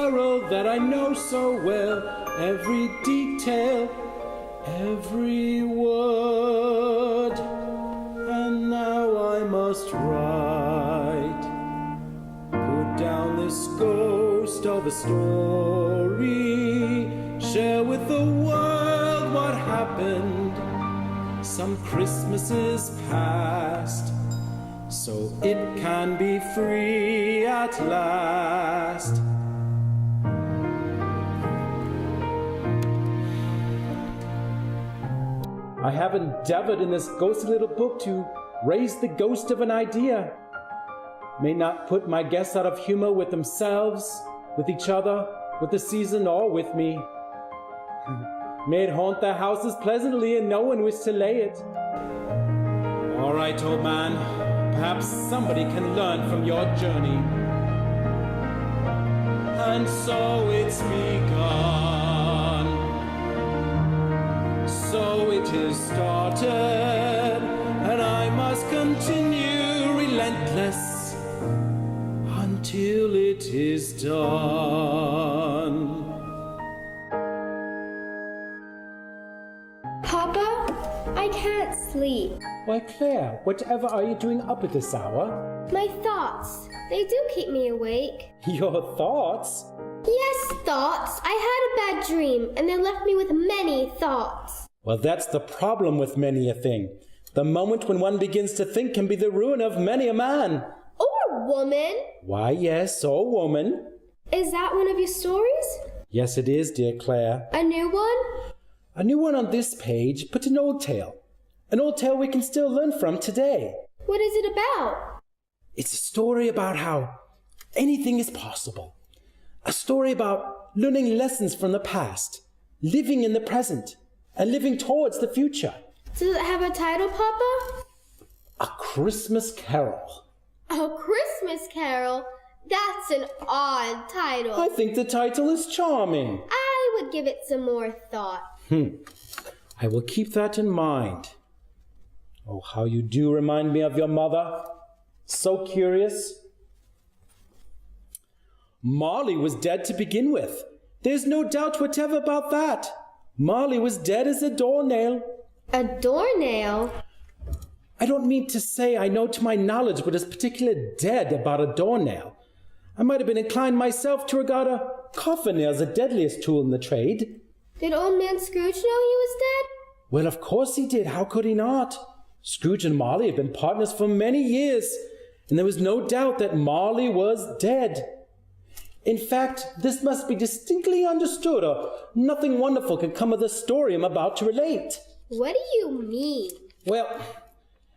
carol that I know so well, every detail, every word. And now I must write, put down this ghost of a story, share with the world what happened some Christmases past, so it can be free at last. I have endeavored in this ghostly little book to raise the ghost of an idea. May not put my guests out of humor with themselves, with each other, with the season, or with me. May it haunt their houses pleasantly and no one wish to lay it. All right, old man, perhaps somebody can learn from your journey. And so it's begun. So it is started, and I must continue relentless until it is done. Papa, I can't sleep. Why, Claire, whatever are you doing up at this hour? My thoughts, they do keep me awake. Your thoughts? Yes, thoughts. I had a bad dream, and they left me with many thoughts. Well, that's the problem with many a thing. The moment when one begins to think can be the ruin of many a man. Or woman. Why, yes, or woman. Is that one of your stories? Yes, it is, dear Claire. A new one? A new one on this page, but an old tale. An old tale we can still learn from today. What is it about? It's a story about how anything is possible. A story about learning lessons from the past, living in the present, and living towards the future. Does it have a title, Papa? A Christmas Carol. A Christmas Carol? That's an odd title. I think the title is charming. I would give it some more thought. I will keep that in mind. Oh, how you do remind me of your mother. So curious. Marley was dead to begin with. There's no doubt whatever about that. Marley was dead as a doornail. A doornail? I don't mean to say I know to my knowledge what is particularly dead about a doornail. I might have been inclined myself to regard a coffin nail as the deadliest tool in the trade. Did old man Scrooge know he was dead? Well, of course he did. How could he not? Scrooge and Marley had been partners for many years, and there was no doubt that Marley was dead. In fact, this must be distinctly understood, or nothing wonderful can come of the story I'm about to relate. What do you mean? Well,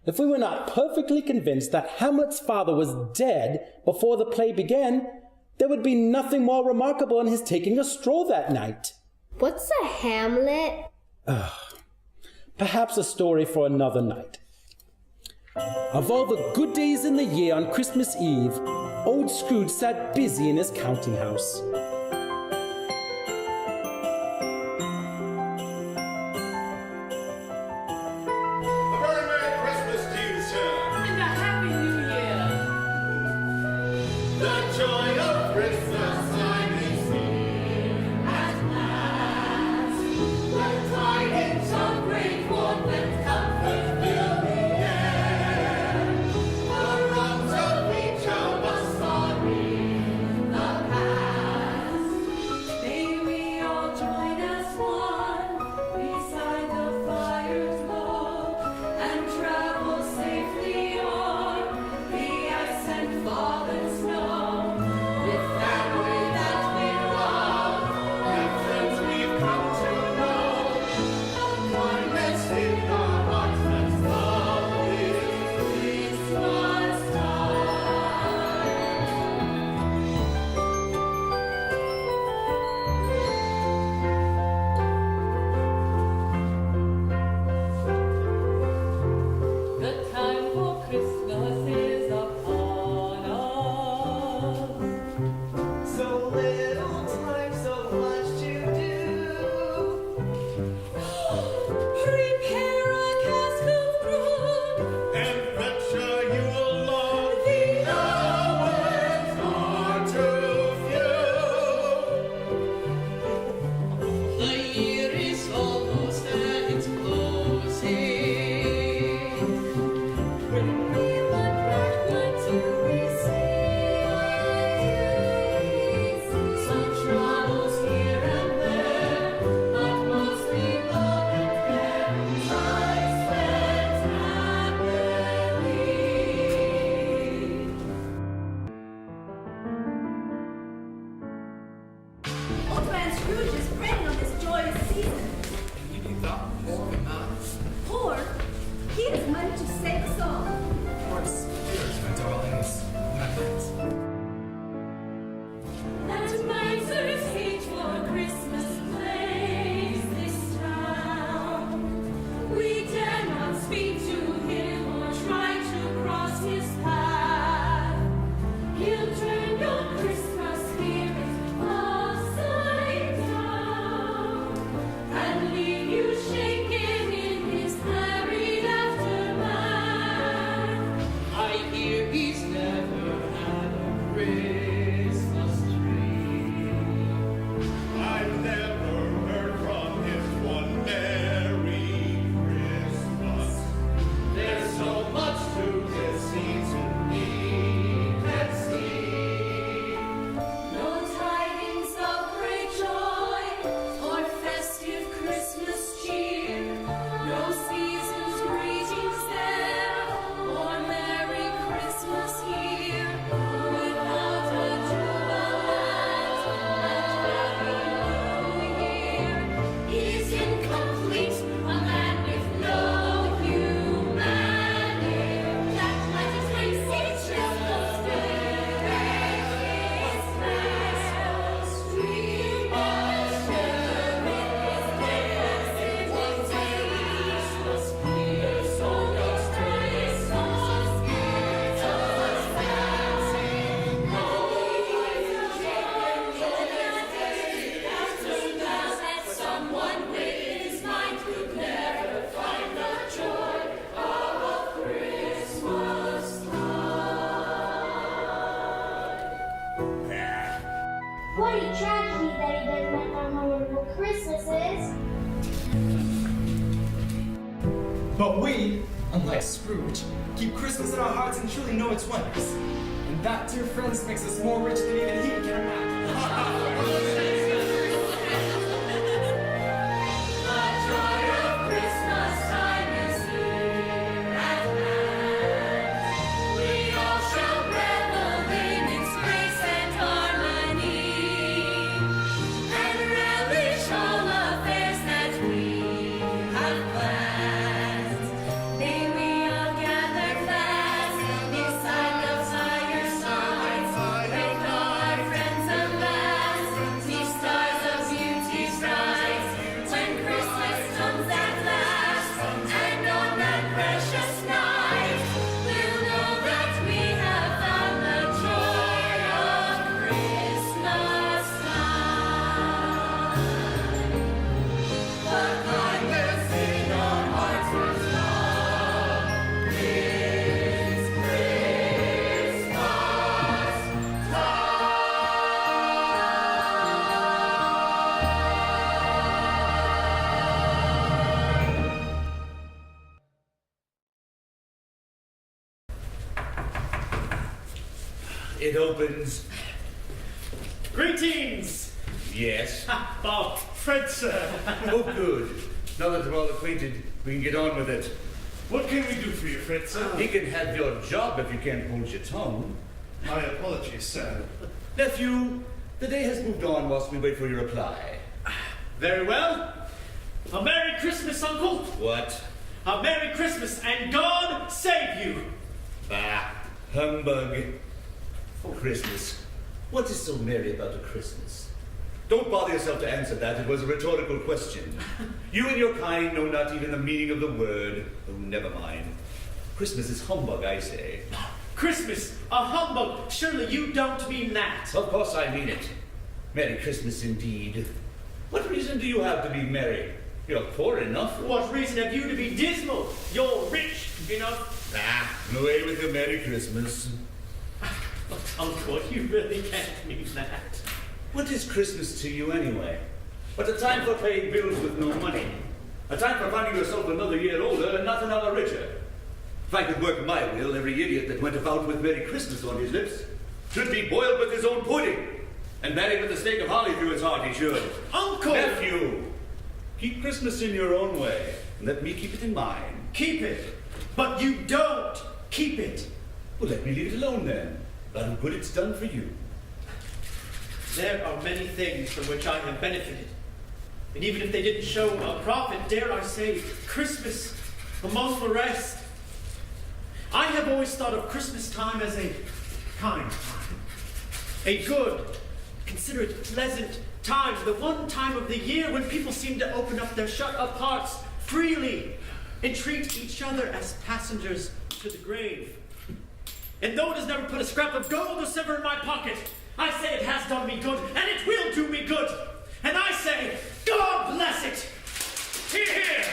if we were not perfectly convinced that Hamlet's father was dead before the play began, there would be nothing more remarkable in his taking a stroll that night. What's a Hamlet? Perhaps a story for another night. Of all the good days in the year on Christmas Eve, old Scrooge sat busy in his counting house. Scrooge is grinning on this joyous season. Can he be that poor a man? Poor? He has money to save us all. Of course, here's my darlings. Magnet. That miser's hate for Christmas plagues this town. We dare not speak to him or try to cross his path. He'll turn your Christmas spirit upside down and leave you shaking in his harried aftermath. I hear he's never had a Christmas tree. I've never heard from him one Merry Christmas. There's so much to this season we can see. No tidings of great joy or festive Christmas cheer. No season's greetings there or Merry Christmas here. Without a jubilant and happy New Year, he's incomplete, a man with no humanity. That mighty trace is just spirit is fast. Stream of sugar in his legs, it was clear, so much grace, so much spirit, so much fast. After now that someone with his mind could never find the joy of a Christmas What a tragedy that he doesn't remember what Christmas is. But we, unlike Scrooge, keep Christmas in our hearts and truly know its wonders. And that, dear friends, makes us more rich than even he can imagine. The joy of Christmas time is here at hand. We all shall revel in its grace and harmony, and relish all affairs that we have planned. May we all gather fast beside the fireside, with all our friends amass, these stars of beauty bright. When Christmas comes at last, and on that precious night, we'll know that we have found the joy of Christmas time. The kindness in our hearts is love. It's Christmas It opens. Greetings! Yes. Oh, Fred, sir. Oh, good. Now that we're all acquainted, we can get on with it. What can we do for you, Fred, sir? He can have your job if you can't hold your tongue. My apologies, sir. Nephew, the day has moved on whilst we wait for your reply. Very well. A Merry Christmas, Uncle. What? A Merry Christmas, and God save you. Bah, humbug. Christmas. What is so merry about a Christmas? Don't bother yourself to answer that. It was a rhetorical question. You and your kind know not even the meaning of the word. Oh, never mind. Christmas is humbug, I say. Christmas, a humbug. Surely you don't mean that. Of course I mean it. Merry Christmas indeed. What reason do you have to be merry? You're poor enough. What reason have you to be dismal? You're rich enough. Ah, away with your Merry Christmas. But, Uncle, you really can't mean that. What is Christmas to you anyway? But a time for paying bills with no money. A time for finding yourself another year older and not another richer. If I could work my will, every idiot that went about with Merry Christmas on his lips should be boiled with his own pudding. And married with a stake of holly through his heart, he should. Uncle! Nephew, keep Christmas in your own way. And let me keep it in mine. Keep it. But you don't keep it. Well, let me leave it alone then. But how good it's done for you. There are many things from which I have benefited. And even if they didn't show a profit, dare I say, Christmas among the rest. I have always thought of Christmas time as a kind time. A good, considerate, pleasant time. The one time of the year when people seem to open up their shut-up hearts freely and treat each other as passengers to the grave. And though it has never put a scrap of gold or silver in my pocket, I say it has done me good, and it will do me good. And I say, God bless it! Hear, hear!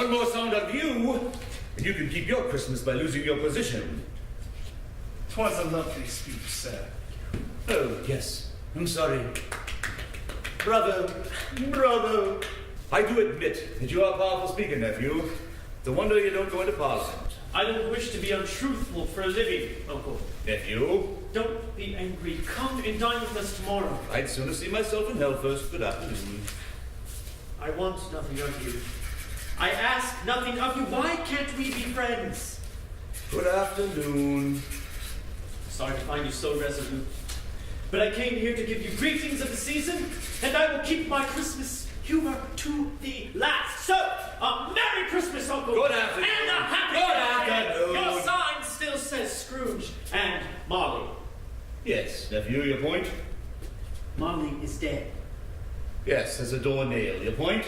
One more sound of you, and you can keep your Christmas by losing your position. 'Twas a lovely speech, sir. Oh, yes. I'm sorry. Brother, I do admit that you are a powerful speaker, nephew. It's a wonder you don't go into Parliament. I don't wish to be untruthful for a living, Uncle. Nephew? Don't be angry. Come and dine with us tomorrow. I'd sooner see myself in hell first. Good afternoon. I want nothing of you. I ask nothing of you. Why can't we be friends? Good afternoon. Sorry to find you so resolute. But I came here to give you greetings of the season, and I will keep my Christmas humor to the last. So, a Merry Christmas, Uncle. Good afternoon. And a Happy Good afternoon. Your sign still says Scrooge and Marley. Yes, nephew, your point? Marley is dead. Yes, there's a door nail. Your point?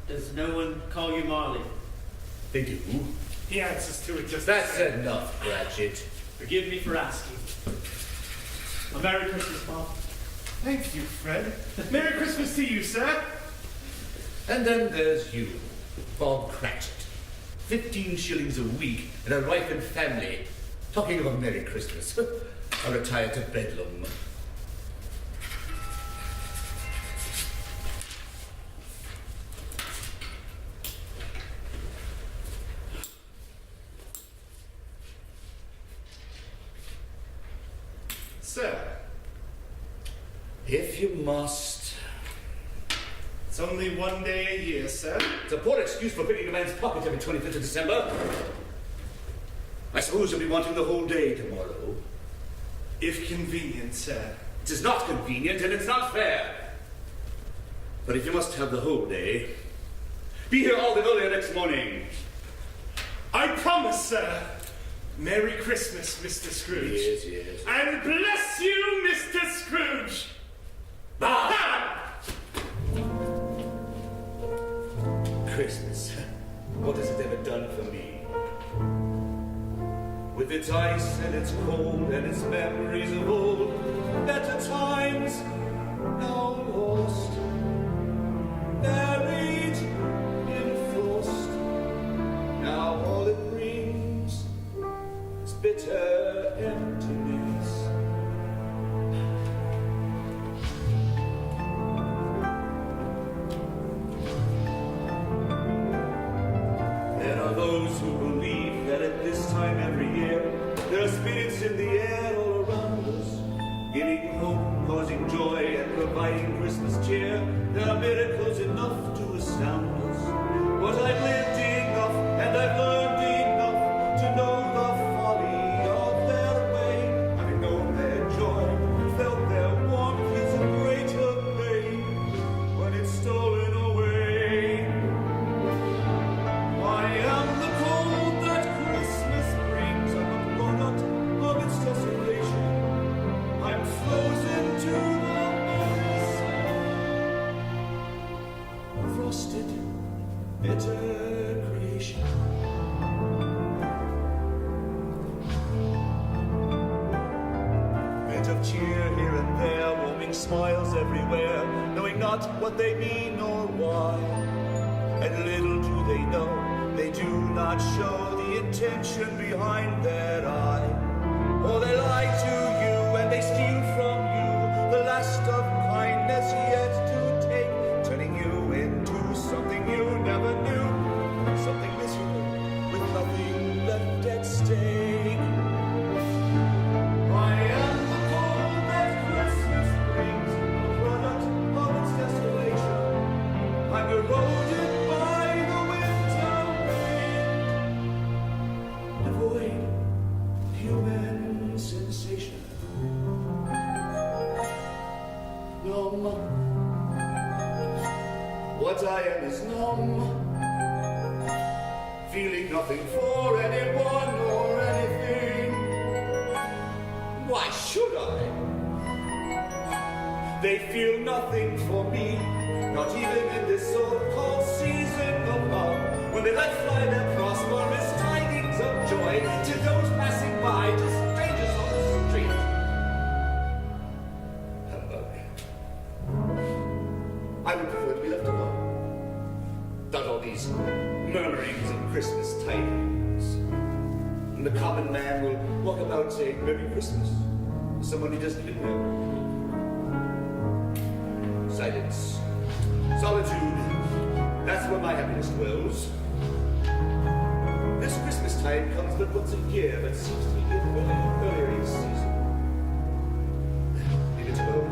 Does no one call you Marley? They do. He answers to it just That's the same. enough, Cratchit. Forgive me for asking. A Merry Christmas, Bob. Thank you, Fred. Merry Christmas to you, sir. And then there's you, Bob Cratchit. 15 shillings a week and a wife and family. Talking of a Merry Christmas. I'll retire to Bedlam. Sir, If you must. it's only one day a year, sir. It's a poor excuse for picking a man's pocket every 25th of December. I suppose you'll be wanting the whole day tomorrow. If convenient, sir. It is not convenient and it's not fair. But if you must have the whole day, be here all the earlier next morning. I promise, sir. Merry Christmas, Mr. Scrooge. Yes, yes. And bless you, Mr. Scrooge. Ah! Christmas. What has it ever done for me? With its ice and its cold and its memories of old, better times now lost, buried in frost. Now all it brings is bitter emptiness. There are those who believe that at this time every year there are spirits in the air all around us, giving hope, causing joy, and providing Christmas cheer. There are miracles enough to astound us. But I've lived enough and I've learned enough to know the folly of their way. Having known their joy, felt their warmth is a greater pain when it's stolen away. I am the cold that Christmas brings. I'm a product of its desolation. I'm frozen to the very frosted, bitter creation. Bit of cheer here and there, warming smiles everywhere, knowing not what they mean or why. And little do they know, they do not show the intention behind their eye. Or they lie to you and they steal from you the last of kindness yet to take, turning you into something you never knew, something miserable with nothing left at stake. I am the cold that Christmas brings, a product of its desolation. I'm eroded by the winter rain, devoid of human sensation. numb. What I am is numb, feeling nothing for anyone or anything. Why should I? They feel nothing for me, not even in this so-called season of love, when they let fly their prosperous tidings of joy to those passing by, to strangers on the street. Humbug. I would prefer to be left alone. Not all these murmurings of Christmas tidings. And the common man will walk about saying Merry Christmas to someone he doesn't even know. Silence. Solitude. That's where my happiness dwells. This Christmas time comes but once a year, but seems to be earlier each season. Leave it alone.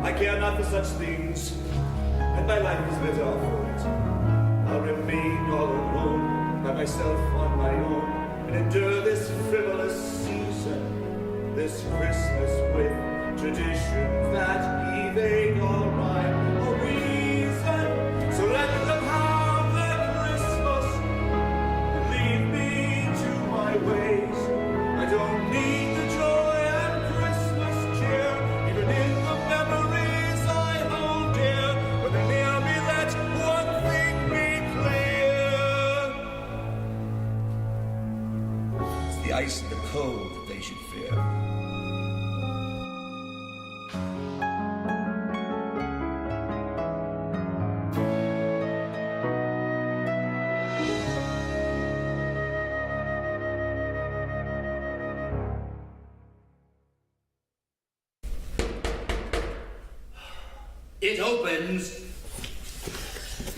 I care not for such things, and my life is better off for it. I'll remain all alone, by myself on my own, and endure this frivolous season, this Christmas with tradition that evade all rhyme or reason. So let them have their Christmas and leave me to my ways. I don't need the joy and Christmas cheer, even in the memories I hold dear. When they're near me, let one thing be clear. It's the ice and the cold that they should fear. It opens.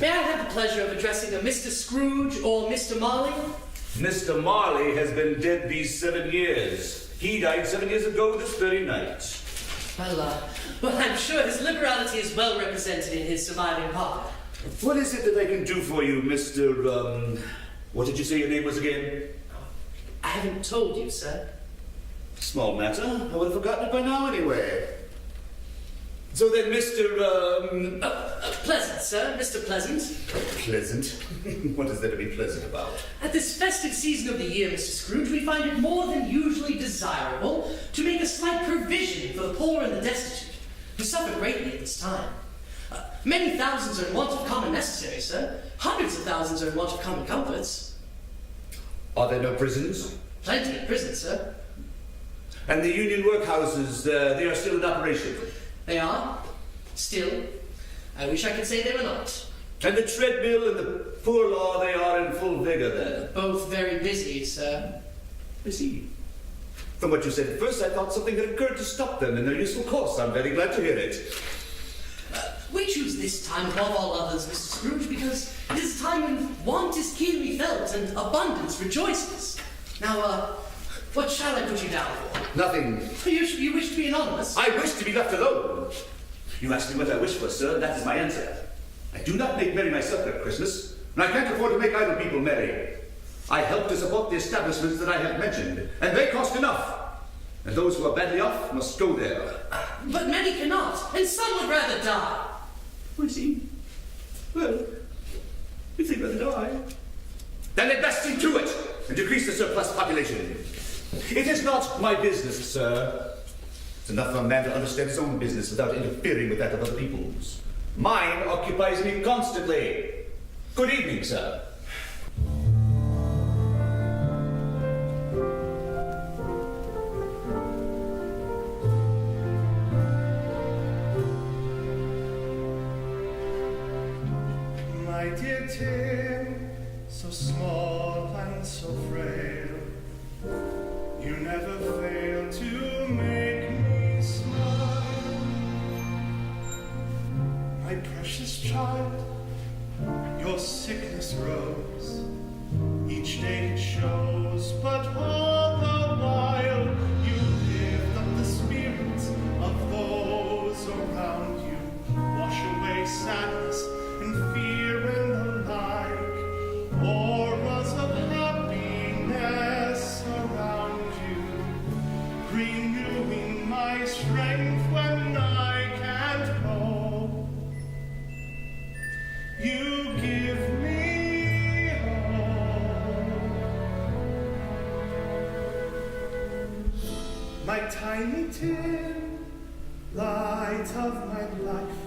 May I have the pleasure of addressing a Mr. Scrooge or Mr. Marley? Mr. Marley has been dead these 7 years. He died 7 years ago this very night. Well, I'm sure his liberality is well represented in his surviving partner. What is it that I can do for you, Mr. What did you say your name was again? I haven't told you, sir. Small matter. I would have forgotten it by now anyway. So then, Mr. Pleasant, sir. Mr. Pleasant. Pleasant? What is there to be pleasant about? At this festive season of the year, Mr. Scrooge, we find it more than usually desirable to make a slight provision for the poor and the destitute, who suffer greatly at this time. Many thousands are in want of common necessaries, sir. Hundreds of thousands are in want of common comforts. Are there no prisons? Plenty of prisons, sir. And the union workhouses, they are still in operation? They are. Still. I wish I could say they were not. And the treadmill and the poor law, they are in full vigor there? Both very busy, sir. I see. From what you said at first, I thought something had occurred to stop them in their useful course. I'm very glad to hear it. We choose this time above all others, Mr. Scrooge, because it is a time when want is keenly felt and abundance rejoices. Now, what shall I put you down for? Nothing. You wish to be anonymous? I wish to be left alone. You asked me what I wish for, sir, and that is my answer. I do not make merry myself at Christmas, and I can't afford to make idle people merry. I help to support the establishments that I have mentioned, and they cost enough. And those who are badly off must go there. But many cannot, and some would rather die. I see. Well, if they'd rather die, then they'd best see to it and decrease the surplus population. It is not my business, sir. It's enough for a man to understand his own business without interfering with that of other people's. Mine occupies me constantly. Good evening, sir. My dear Tim, so small and so frail, you never fail to make me smile. My precious child, your sickness grows, each day it shows, but all the while you lift up the spirits of those around you, wash away sadness and fear and the like, auras of happiness surround you, renewing my strength when I can. tiny tin, light of my life,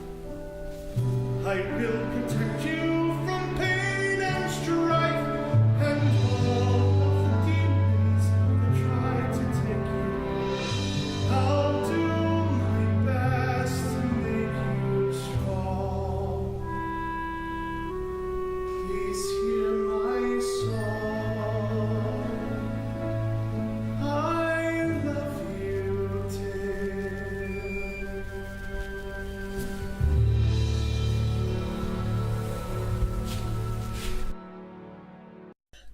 I will protect you from pain and strife, and all of the demons that try to take you. I'll do my best to make you strong. Please hear my song. I love you, Tim.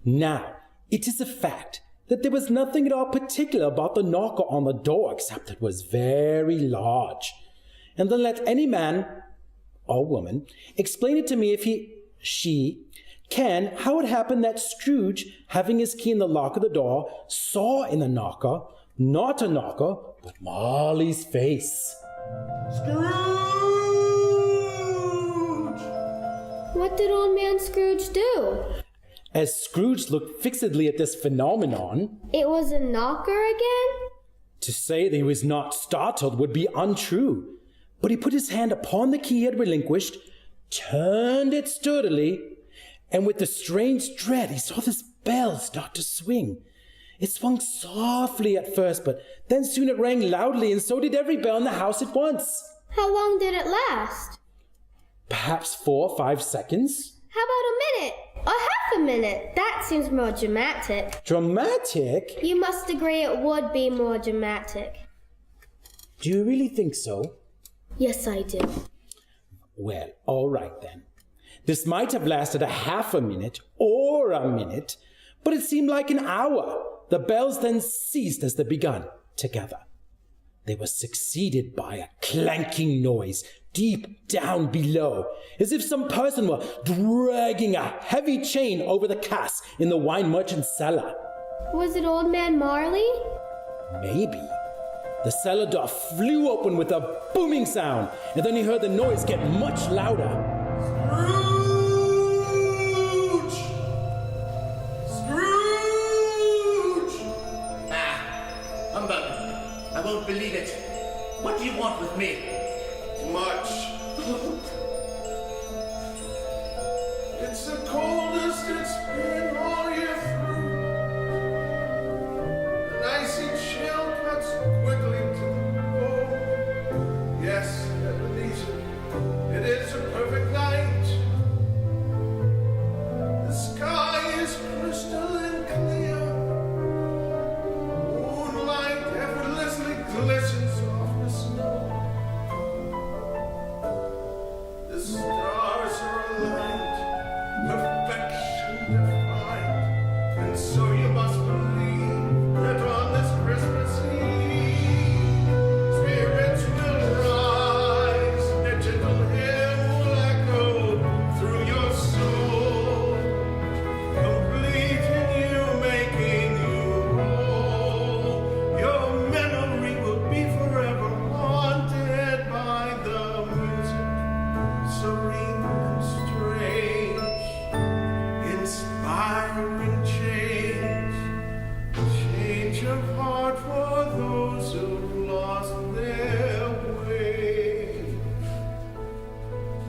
Now, it is a fact that there was nothing at all particular about the knocker on the door except it was very large. And then let any man or woman explain it to me if she can how it happened that Scrooge, having his key in the lock of the door, saw in the knocker not a knocker, but Marley's face. Scrooge! What did old man Scrooge do? As Scrooge looked fixedly at this phenomenon, It was a knocker again? to say that he was not startled would be untrue, but he put his hand upon the key he had relinquished, turned it sturdily, and with the strange dread he saw this bell start to swing. It swung softly at first, but then soon it rang loudly, and so did every bell in the house at once. How long did it last? Perhaps 4 or 5 seconds. How about a minute? Or half a minute? That seems more dramatic. Dramatic? You must agree it would be more dramatic. Do you really think so? Yes, I do. Well, all right then. This might have lasted a half a minute or a minute, but it seemed like an hour. The bells then ceased as they begun together. They were succeeded by a clanking noise deep down below, as if some person were dragging a heavy chain over the cask in the wine merchant's cellar. Was it old man Marley? Maybe. The cellar door flew open with a booming sound, and then he heard the noise get much louder. Scrooge! Scrooge! Humbug. I won't believe it. What do you want with me? Much. It's the coldest it's been all year through. An icy chill cuts quickly to the bone. Yes, Ebenezer, it is a perfect night. The sky is crystal and clear. Moonlight effortlessly glistens off the snow. The stars are aligned, perfection defined, and so you must believe that on this Christmas Eve, spirits will rise, and a gentle hymn will echo through your soul, completing you, making you whole. Your memory will be forever haunted by the music, serene and strange, inspiring change, change of heart for those who've lost their way.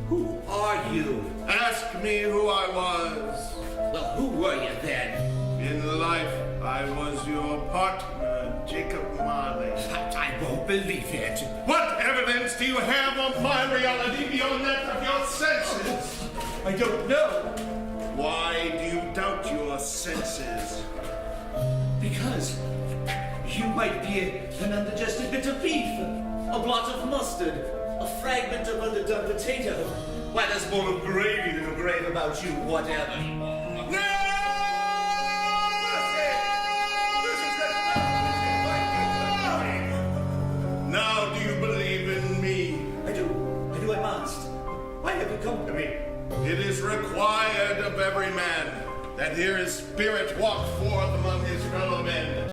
Who are you? Ask me who I was. Well, who were you then? In life, I was your partner, Jacob Marley. I won't believe it. What evidence do you have of my reality beyond that of your senses? I don't know. Why do you doubt your senses? Because you might be an undigested bit of beef, a blot of mustard, a fragment of underdone potato. Why, there's more of gravy than a grave about you, whatever. Now do you believe in me? I do, I must. Why have you come to me? It is required of every man that here his spirit walk forth among his fellow men.